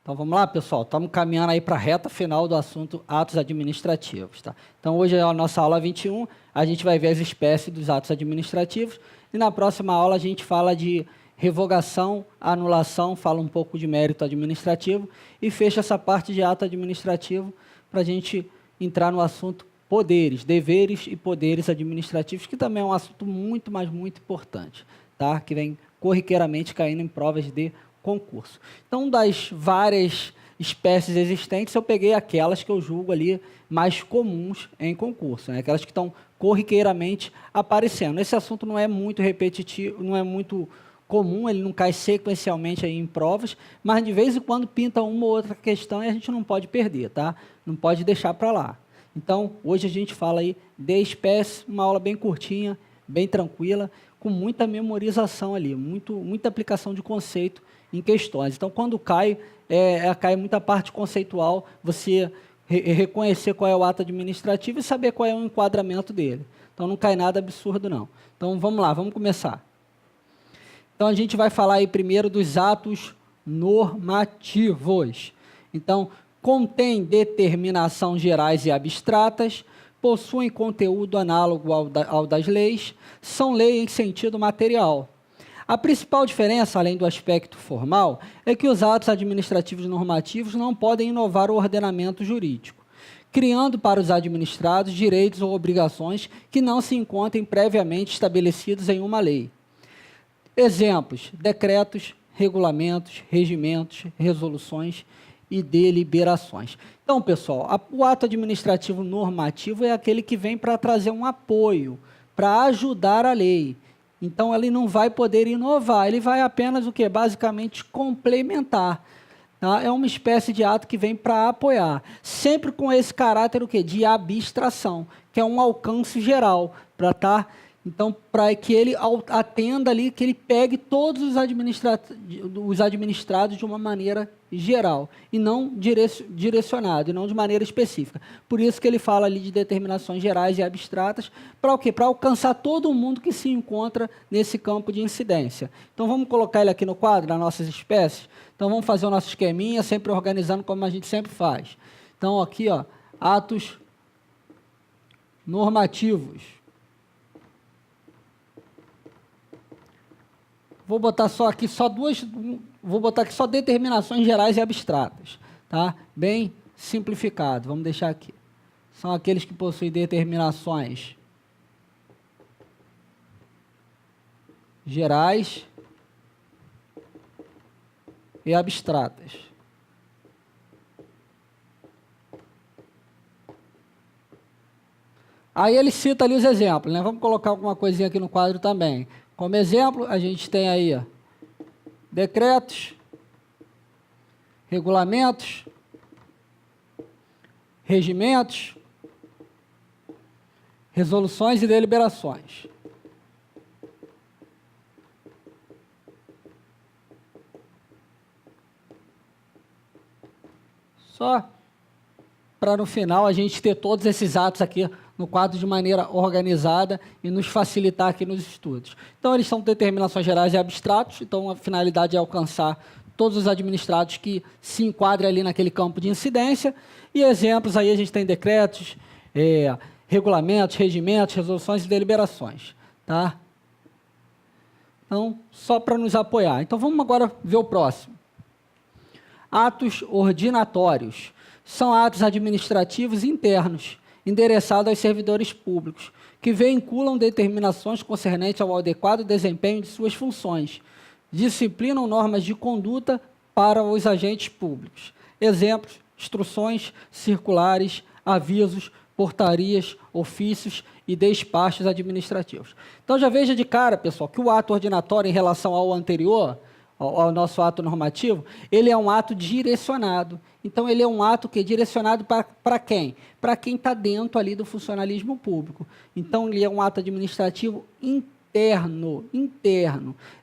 Então, vamos lá, pessoal. Estamos caminhando aí para a reta final do assunto atos administrativos. Tá? Então, hoje é a nossa aula 21. A gente vai ver as espécies dos atos administrativos. E na próxima aula a gente fala de revogação, anulação, fala um pouco de mérito administrativo e fecha essa parte de ato administrativo para a gente entrar no assunto poderes, deveres e poderes administrativos, que também é um assunto muito, mas muito importante, tá? Que vem corriqueiramente caindo em provas de concurso. Então, das várias espécies existentes, eu peguei aquelas que eu julgo ali mais comuns em concurso, né? Aquelas que estão corriqueiramente aparecendo. Esse assunto não é muito repetitivo, não é muito comum, ele não cai sequencialmente aí em provas, mas de vez em quando pinta uma ou outra questão e a gente não pode perder, tá? Não pode deixar para lá. Então, hoje a gente fala aí de espécies, uma aula bem curtinha, bem tranquila, com muita memorização ali, muita aplicação de conceito em questões. Então, quando cai, cai muita parte conceitual, você reconhecer qual é o ato administrativo e saber qual é o enquadramento dele. Então, não cai nada absurdo, não. Então, vamos lá, vamos começar. Então, a gente vai falar aí primeiro dos atos normativos. Então, contém determinação gerais e abstratas, possuem conteúdo análogo ao das leis, são lei em sentido material. A principal diferença, além do aspecto formal, é que os atos administrativos normativos não podem inovar o ordenamento jurídico, criando para os administrados direitos ou obrigações que não se encontrem previamente estabelecidos em uma lei. Exemplos: decretos, regulamentos, regimentos, resoluções e deliberações. Então, pessoal, o ato administrativo normativo é aquele que vem para trazer um apoio, para ajudar a lei. Então, ele não vai poder inovar, ele vai apenas o quê? Basicamente complementar. Tá? É uma espécie de ato que vem para apoiar, sempre com esse caráter o quê? De abstração, que é um alcance geral, para estar... Então, para que ele atenda ali, que ele pegue todos os administrados de uma maneira geral, e não direcionado, e não de maneira específica. Por isso que ele fala ali de determinações gerais e abstratas, para o quê? Para alcançar todo mundo que se encontra nesse campo de incidência. Então, vamos colocar ele aqui no quadro, das nossas espécies. Então, vamos fazer o nosso esqueminha, sempre organizando como a gente sempre faz. Então, aqui, ó, atos normativos. Vou botar só aqui vou botar aqui só determinações gerais e abstratas, tá? Bem simplificado, vamos deixar aqui. São aqueles que possuem determinações gerais e abstratas. Aí ele cita ali os exemplos, né? Vamos colocar alguma coisinha aqui no quadro também. Como exemplo, a gente tem aí ó, decretos, regulamentos, regimentos, resoluções e deliberações. Só para no final a gente ter todos esses atos aqui no quadro de maneira organizada e nos facilitar aqui nos estudos. Então, eles são determinações gerais e abstratos, então a finalidade é alcançar todos os administrados que se enquadrem ali naquele campo de incidência, e exemplos aí a gente tem decretos, regulamentos, regimentos, resoluções e deliberações. Tá? Então, só para nos apoiar. Então, vamos agora ver o próximo. Atos ordinatórios. São atos administrativos internos, endereçados aos servidores públicos, que vinculam determinações concernentes ao adequado desempenho de suas funções, disciplinam normas de conduta para os agentes públicos. Exemplos: instruções, circulares, avisos, portarias, ofícios e despachos administrativos. Então, já veja de cara, pessoal, que o ato ordinatório em relação ao anterior, ao nosso ato normativo, ele é um ato direcionado. Então, ele é um ato que é direcionado para quem? Para quem está dentro ali do funcionalismo público. Então, ele é um ato administrativo interno.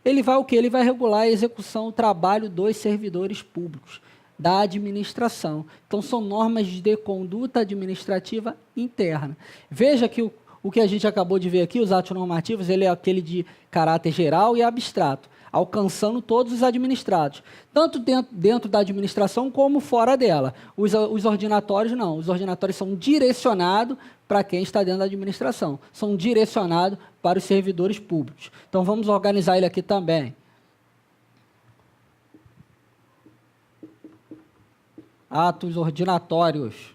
Ele vai o quê? Ele vai regular a execução do trabalho dos servidores públicos, da administração. Então, são normas de conduta administrativa interna. Veja que o que a gente acabou de ver aqui, os atos normativos, ele é aquele de caráter geral e abstrato. alcançando todos os administrados, tanto dentro da administração como fora dela. Os ordinatórios não, os ordinatórios são direcionados para quem está dentro da administração, são direcionados para os servidores públicos. Então, vamos organizar ele aqui também. Atos ordinatórios.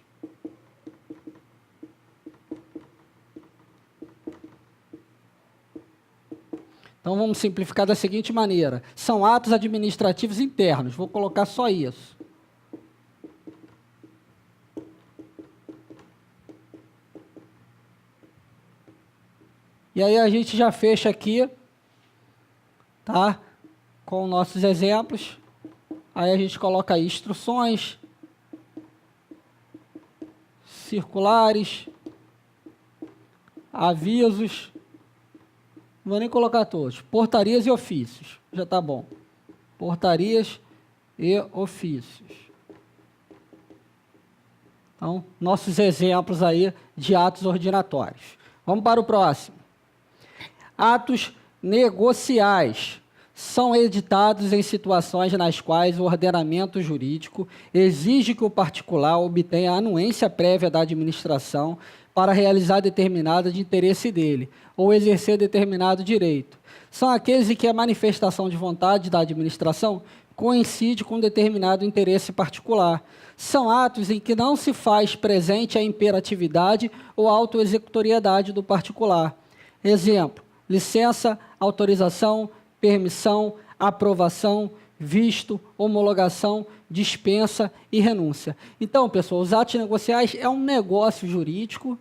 Então, vamos simplificar da seguinte maneira. São atos administrativos internos. Vou colocar só isso. E aí, a gente já fecha aqui, tá? Com nossos exemplos. Aí, a gente coloca aí instruções, circulares, avisos. Não vou nem colocar todos. Portarias e ofícios. Já está bom. Portarias e ofícios. Então, nossos exemplos aí de atos ordinatórios. Vamos para o próximo. Atos negociais. São editados em situações nas quais o ordenamento jurídico exige que o particular obtenha a anuência prévia da administração para realizar determinada de interesse dele, ou exercer determinado direito. São aqueles em que a manifestação de vontade da administração coincide com determinado interesse particular. São atos em que não se faz presente a imperatividade ou autoexecutoriedade do particular. Exemplo, licença, autorização, permissão, aprovação, visto, homologação, dispensa e renúncia. Então, pessoal, os atos negociais é um negócio jurídico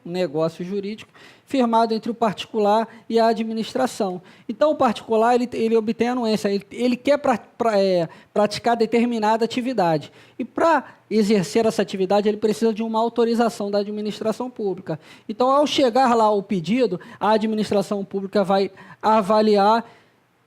firmado entre o particular e a administração. Então, o particular ele obtém anuência, ele quer praticar determinada atividade. E para exercer essa atividade, ele precisa de uma autorização da administração pública. Então, ao chegar lá o pedido, a administração pública vai avaliar,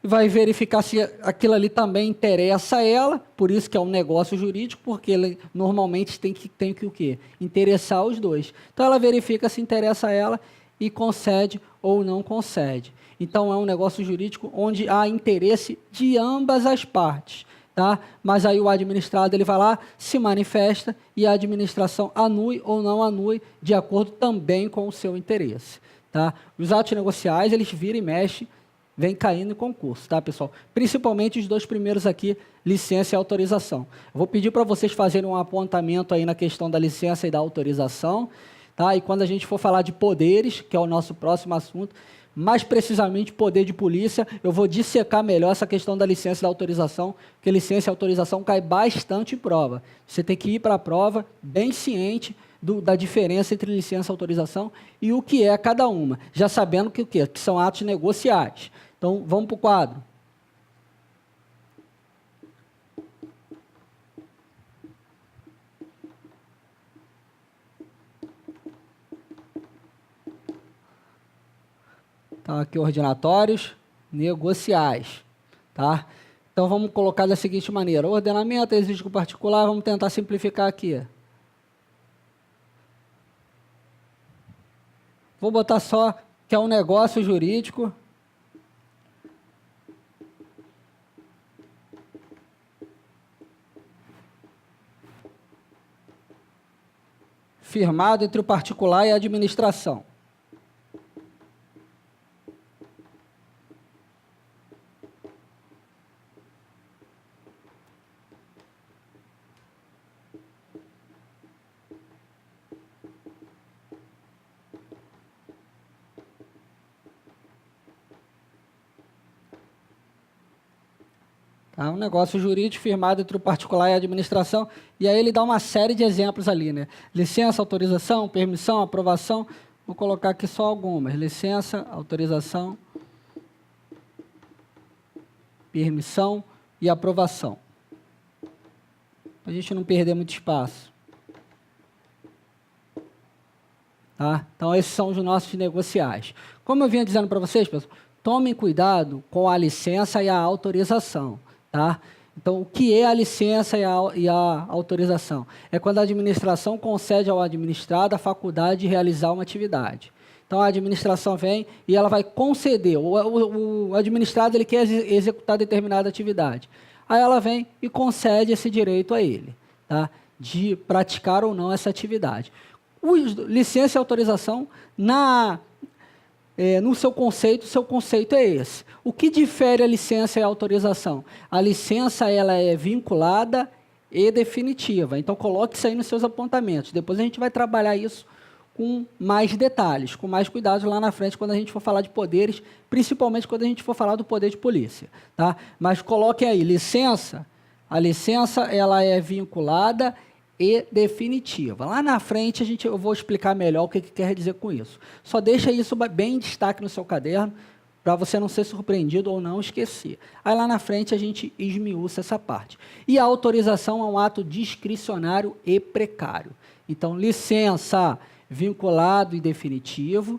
vai verificar se aquilo ali também interessa a ela, por isso que é um negócio jurídico, porque ele normalmente tem que o quê? Interessar os dois. Então, ela verifica se interessa a ela e concede ou não concede. Então, é um negócio jurídico onde há interesse de ambas as partes, tá? Mas aí o administrado ele vai lá, se manifesta e a administração anui ou não anui de acordo também com o seu interesse, tá? Os atos negociais, eles viram e mexem, vem caindo em concurso, tá, pessoal? Principalmente os dois primeiros aqui, licença e autorização. Eu vou pedir para vocês fazerem um apontamento aí na questão da licença e da autorização, tá? E quando a gente for falar de poderes, que é o nosso próximo assunto, mais precisamente poder de polícia, eu vou dissecar melhor essa questão da licença e da autorização, porque licença e autorização cai bastante em prova. Você tem que ir para a prova bem ciente da diferença entre licença e autorização e o que é cada uma, já sabendo que o quê? Que são atos negociais. Então, vamos para o quadro. Então, aqui ordinatórios negociais, tá? Então, vamos colocar da seguinte maneira. O ordenamento exige que o particular, vamos tentar simplificar aqui. Vou botar só que é um negócio jurídico firmado entre o particular e a administração. Tá? Um negócio jurídico firmado entre o particular e a administração, e aí ele dá uma série de exemplos ali, né? Licença, autorização, permissão, aprovação. Vou colocar aqui só algumas. Licença, autorização, permissão e aprovação. Para a gente não perder muito espaço. Tá? Então, esses são os nossos negociais. Como eu vinha dizendo para vocês, pessoal, tomem cuidado com a licença e a autorização. Tá? Então, o que é a licença e a autorização? É quando a administração concede ao administrado a faculdade de realizar uma atividade. Então, a administração vem e ela vai conceder. O administrado ele quer executar determinada atividade. Aí ela vem e concede esse direito a ele, tá? De praticar ou não essa atividade. Licença e autorização, no seu conceito é esse. O que difere a licença e a autorização? A licença ela é vinculada e definitiva. Então, coloque isso aí nos seus apontamentos. Depois a gente vai trabalhar isso com mais detalhes, com mais cuidados lá na frente, quando a gente for falar de poderes, principalmente quando a gente for falar do poder de polícia. Tá? Mas coloquem aí, licença. A licença ela é vinculada e definitiva. Lá na frente eu vou explicar melhor o que quer dizer com isso. Só deixa isso bem em destaque no seu caderno, para você não ser surpreendido ou não esquecer. Aí lá na frente a gente esmiuça essa parte. E a autorização é um ato discricionário e precário. Então, licença, vinculado e definitivo.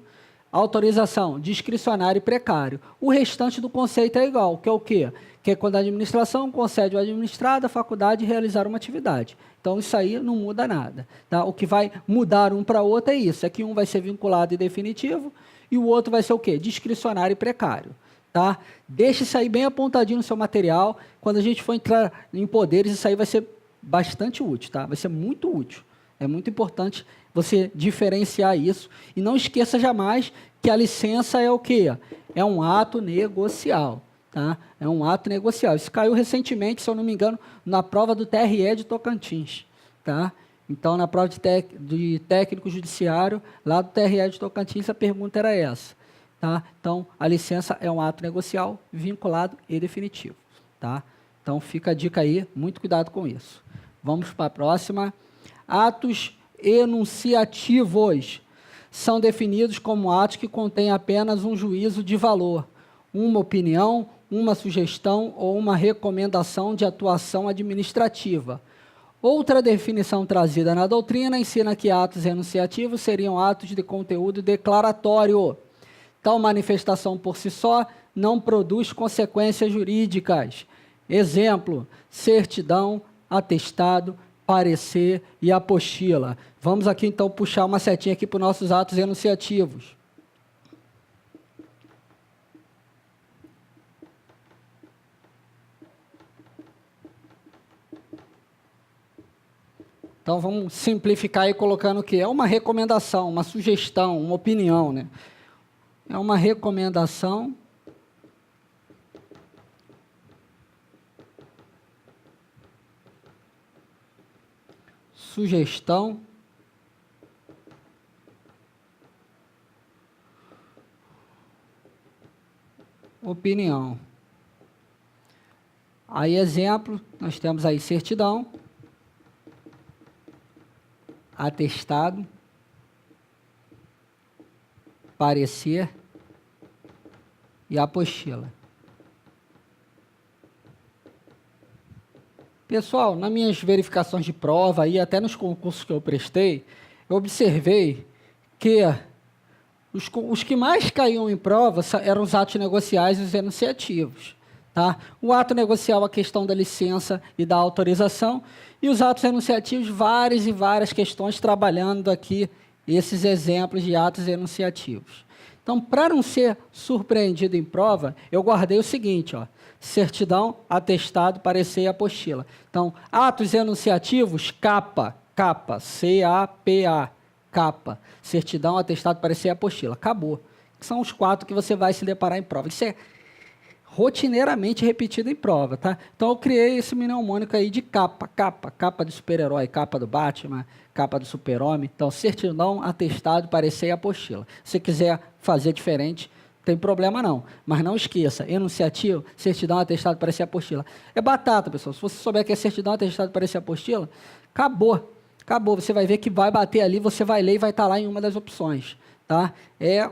Autorização, discricionário e precário. O restante do conceito é igual, que é o quê? Que é quando a administração concede ao administrado a faculdade de realizar uma atividade. Então, isso aí não muda nada. Tá? O que vai mudar um para o outro é isso, é que um vai ser vinculado e definitivo, e o outro vai ser o quê? Discricionário e precário. Tá? Deixe isso aí bem apontadinho no seu material. Quando a gente for entrar em poderes, isso aí vai ser bastante útil. Tá? Vai ser muito útil. É muito importante você diferenciar isso. E não esqueça jamais que a licença é o quê? É um ato negocial. Tá? É um ato negocial. Isso caiu recentemente, se eu não me engano, na prova do TRE de Tocantins. Tá? Então, na prova de técnico judiciário, lá do TRE de Tocantins, a pergunta era essa. Tá? Então, a licença é um ato negocial, vinculado e definitivo. Tá? Então, fica a dica aí, muito cuidado com isso. Vamos para a próxima. Atos enunciativos são definidos como atos que contêm apenas um juízo de valor, uma opinião, uma sugestão ou uma recomendação de atuação administrativa. Outra definição trazida na doutrina ensina que atos enunciativos seriam atos de conteúdo declaratório. Tal manifestação por si só não produz consequências jurídicas. Exemplo, certidão, atestado, parecer e apostila. Vamos aqui então puxar uma setinha aqui para os nossos atos enunciativos. Então, vamos simplificar aí colocando o quê? É uma recomendação, uma sugestão, uma opinião, né? É uma recomendação, sugestão, opinião. Aí, exemplo, nós temos aí certidão, atestado, parecer e apostila. Pessoal, nas minhas verificações de prova e até nos concursos que eu prestei, eu observei que os que mais caíam em prova eram os atos negociais e os enunciativos. Tá? O ato negocial, a questão da licença e da autorização, e os atos enunciativos, várias e várias questões trabalhando aqui esses exemplos de atos enunciativos. Então, para não ser surpreendido em prova, eu guardei o seguinte, ó, certidão, atestado, parecer e apostila. Então, atos enunciativos, capa, C-A-P-A, capa, certidão, atestado, parecer e apostila. Acabou. São os 4 que você vai se deparar em prova. Isso é rotineiramente repetido em prova, tá? Então, eu criei esse mnemônico aí de capa do super-herói, capa do Batman, capa do super-homem. Então, certidão, atestado, parecer e apostila. Se quiser fazer diferente, não tem problema não. Mas não esqueça, enunciativo, certidão, atestado, parecer e apostila. É batata, pessoal. Se você souber que é certidão, atestado, parecer e apostila, acabou. Acabou. Você vai ver que vai bater ali, você vai ler e vai estar lá em uma das opções, tá? É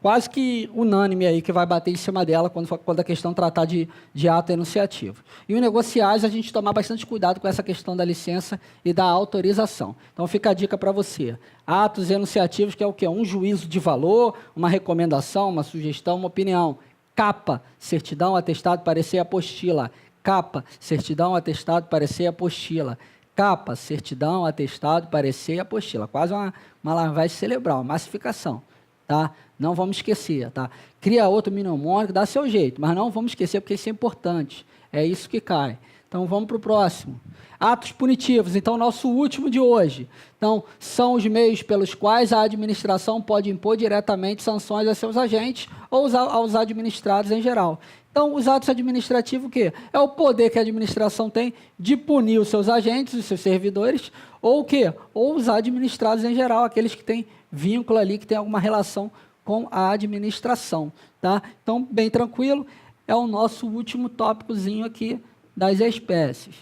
quase que unânime aí que vai bater em cima dela quando a questão tratar de ato enunciativo. E os negociais, a gente tomar bastante cuidado com essa questão da licença e da autorização. Então, fica a dica para você. Atos enunciativos, que é o quê? Um juízo de valor, uma recomendação, uma sugestão, uma opinião. Capa, certidão, atestado, parecer, apostila. Capa, certidão, atestado, parecer, apostila. Capa, certidão, atestado, parecer, apostila. Quase uma lavagem cerebral, uma massificação. tá? Não vamos esquecer, tá? Cria outro mnemônico, dá seu jeito, mas não vamos esquecer porque isso é importante. É isso que cai. Então, vamos para o próximo. Atos punitivos. Então, nosso último de hoje. Então, são os meios pelos quais a administração pode impor diretamente sanções a seus agentes ou aos administrados em geral. Então, os atos administrativos, o quê? É o poder que a administração tem de punir os seus agentes, os seus servidores, ou o quê? Ou os administrados em geral, aqueles que têm vínculo ali, que têm alguma relação com a administração, tá? Então, bem tranquilo, é o nosso último tópicozinho aqui das espécies.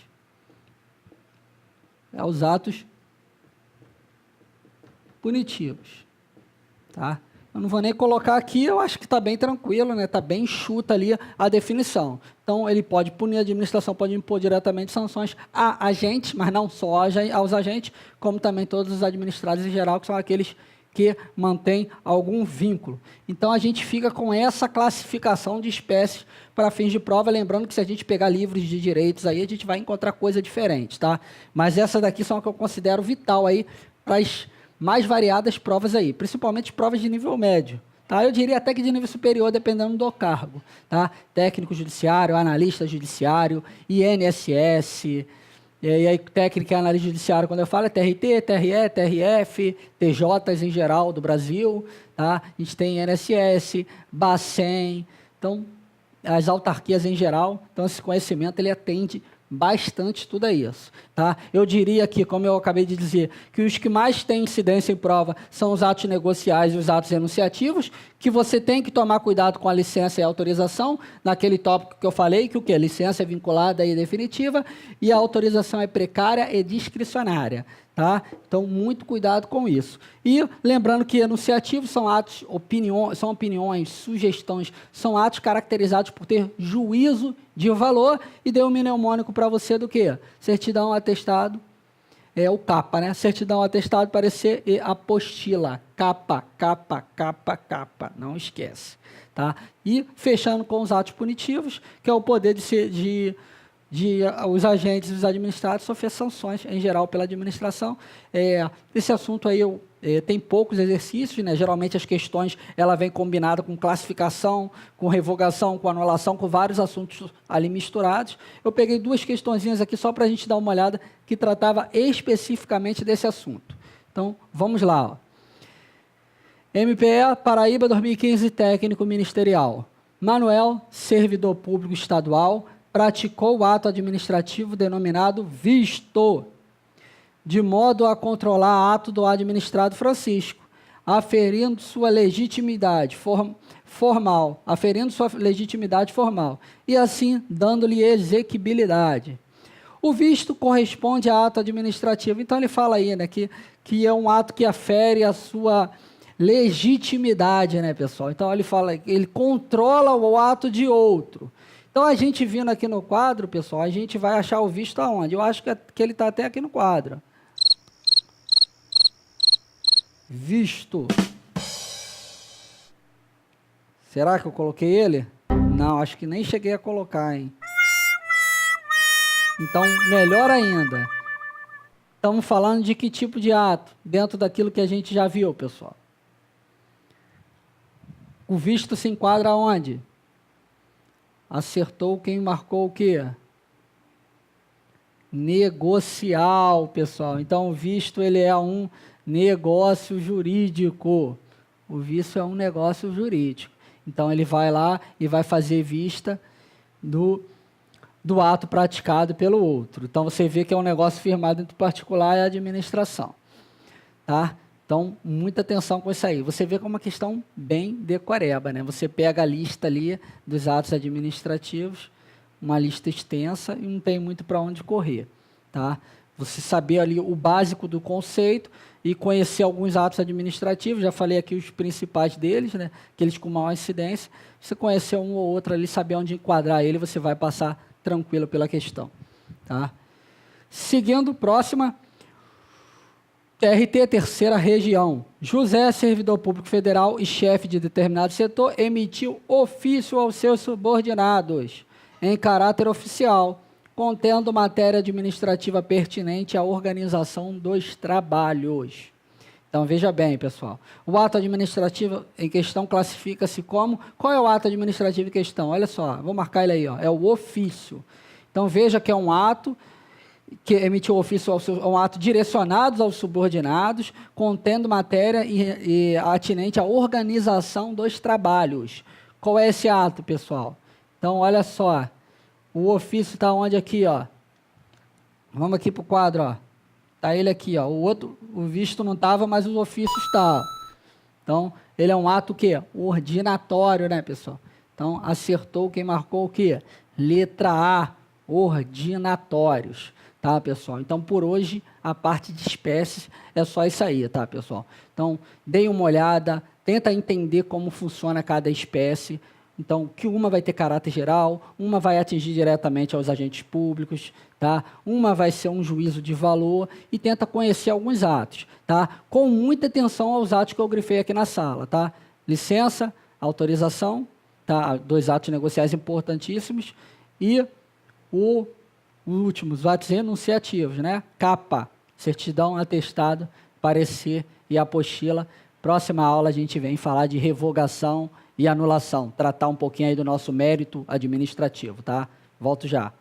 É os atos punitivos, tá? Eu não vou nem colocar aqui, eu acho que está bem tranquilo, né? Está bem enxuta ali a definição. Então, ele pode punir, a administração pode impor diretamente sanções a agentes, mas não só aos agentes, como também todos os administrados em geral, que são aqueles que mantêm algum vínculo. Então, a gente fica com essa classificação de espécies para fins de prova, lembrando que se a gente pegar livros de direitos aí, a gente vai encontrar coisa diferente, tá? Mas essas daqui são as que eu considero vital aí para as mais variadas provas aí, principalmente provas de nível médio, tá? Eu diria até que de nível superior, dependendo do cargo, tá? Técnico judiciário, analista judiciário, INSS, e aí técnica e analista judiciário, quando eu falo é TRT, TRE, TRF, TJs em geral do Brasil, tá? A gente tem INSS, Bacen, então as autarquias em geral, então esse conhecimento ele atende bastante tudo isso, tá? Eu diria que, como eu acabei de dizer, que os que mais têm incidência em prova são os atos negociais e os atos enunciativos, que você tem que tomar cuidado com a licença e a autorização, naquele tópico que eu falei, que o quê? Licença é vinculada e definitiva, e a autorização é precária e discricionária, tá? Então, muito cuidado com isso. E lembrando que enunciativos são atos, são opiniões, sugestões, são atos caracterizados por ter juízo de valor, e deu um mnemônico para você do quê? Certidão, atestado, o CAPA, né? Certidão, atestado, parecer e apostila. CAPA, CAPA, CAPA, CAPA. Não esquece, tá? E fechando com os atos punitivos, que é o poder de os agentes e os administrados sofrer sanções, em geral, pela administração. Esse assunto aí tem poucos exercícios, né? Geralmente as questões ela vem combinada com classificação, com revogação, com anulação, com vários assuntos ali misturados. Eu peguei duas questõezinhas aqui só para a gente dar uma olhada, que tratava especificamente desse assunto. Então, vamos lá. Ó. MPE, Paraíba, 2015, técnico ministerial. Manuel, servidor público estadual, praticou o ato administrativo denominado visto, de modo a controlar ato do administrado Francisco, aferindo sua legitimidade formal, e assim dando-lhe exequibilidade. O visto corresponde a ato administrativo. Então, ele fala aí, né, que é um ato que afere a sua legitimidade, né, pessoal? Então, ele fala que ele controla o ato de outro. Então, a gente vindo aqui no quadro, pessoal, a gente vai achar o visto aonde? Eu acho que ele está até aqui no quadro. Visto. Será que eu coloquei ele? Não, acho que nem cheguei a colocar, hein? Então, melhor ainda. Estamos falando de que tipo de ato? Dentro daquilo que a gente já viu, pessoal. O visto se enquadra onde? Acertou quem marcou o quê? Negocial, pessoal. Então, o visto ele é um negócio jurídico. O visto é um negócio jurídico. Então, ele vai lá e vai fazer vista do ato praticado pelo outro. Então, você vê que é um negócio firmado entre o particular e a administração. Tá? Então, muita atenção com isso aí. Você vê como uma questão bem decoreba, né? Você pega a lista ali dos atos administrativos, uma lista extensa e não tem muito para onde correr, tá? Você saber ali o básico do conceito e conhecer alguns atos administrativos, já falei aqui os principais deles, né? Aqueles com maior incidência. Você conhecer um ou outro ali, saber onde enquadrar ele, você vai passar tranquilo pela questão, tá? Seguindo, próxima... TRT, terceira região. José, servidor público federal e chefe de determinado setor, emitiu ofício aos seus subordinados, em caráter oficial, contendo matéria administrativa pertinente à organização dos trabalhos. Então, veja bem, pessoal. O ato administrativo em questão classifica-se como... Qual é o ato administrativo em questão? Olha só, vou marcar ele aí, ó, é o ofício. Então, veja que é um ato que emitiu ofício, um ato direcionado aos subordinados, contendo matéria e atinente à organização dos trabalhos. Qual é esse ato, pessoal? Então, olha só, o ofício está onde aqui, ó? Vamos aqui para o quadro, ó. Está ele aqui, ó. O outro, o visto não estava, mas o ofício está. Então, ele é um ato o quê? Ordinatório, né, pessoal? Então, acertou quem marcou o quê? Letra A, ordinatórios. Tá, pessoal? Então, por hoje, a parte de espécies é só isso aí, tá, pessoal? Então, deem uma olhada, tenta entender como funciona cada espécie. Então, que uma vai ter caráter geral, uma vai atingir diretamente aos agentes públicos, tá? Uma vai ser um juízo de valor e tenta conhecer alguns atos, tá? Com muita atenção aos atos que eu grifei aqui na sala, tá? Licença, autorização, tá? 2 atos negociais importantíssimos e o último, os atos enunciativos, né? Capa, certidão, atestado, parecer e apostila. Próxima aula a gente vem falar de revogação e anulação, tratar um pouquinho aí do nosso mérito administrativo, tá? Volto já.